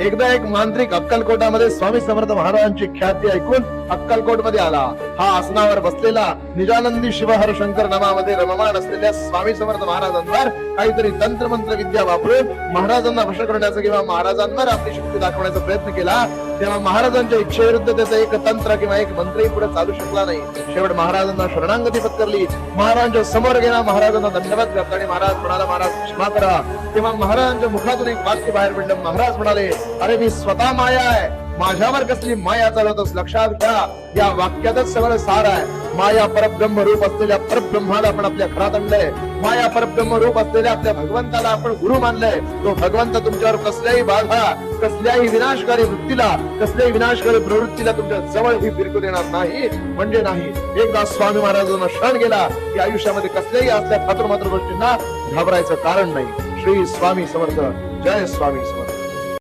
एकदा एक मांत्रिक अक्कलकोटामध्ये स्वामी समर्थ महाराजांची ख्याती ऐकून अक्कलकोट मध्ये आला. हा आसनावर बसलेला निजानंदी शिवहर शंकर नामामध्ये रममाण असलेल्या स्वामी समर्थ महाराजांवर काहीतरी तंत्र मंत्र विद्या वापरून महाराजांना वश करण्याचा किंवा महाराजांवर आपली शक्ती दाखवण्याचा प्रयत्न केला. तेव्हा महाराजांच्या इच्छेविरुद्ध त्याचा एक तंत्र किंवा एक मंत्रही पुढे चालू शकला नाही. शेवट महाराजांना शरणागती पत्करली. महाराजांच्या समोर गेला, महाराजांना दंडवत घातला आणि महाराज म्हणाला, महाराज क्षमा करा. तेव्हा महाराजांच्या मुखातून एक वाक्य बाहेर पडलं. महाराज म्हणाले, अरे मी स्वतः माया आहे, माझ्यावर कसली माया चालवतोस? लक्षात घ्या, या वाक्यातच सगळं सार आहे. माया परब्रह्म रूप असलेल्या परब्रह्माला आपण आपल्या घरात आणलंय. माया परब्रह्म रूप असलेल्या आपल्या भगवंताला आपण गुरु मानलंय. तो भगवंत तुमच्यावर कसल्याही बाधा, कसल्याही विनाशकारी वृत्तीला, कसल्याही विनाशकारी प्रवृत्तीला तुमच्या जवळही फिरकू देणार नाही. म्हणजे नाही, एकदा स्वामी महाराजांना शरण गेला की आयुष्यामध्ये कसल्याही असल्या फातुरमात्र गोष्टींना घाबरायचं कारण नाही. श्री स्वामी समर्थ. जय स्वामी समर्थ.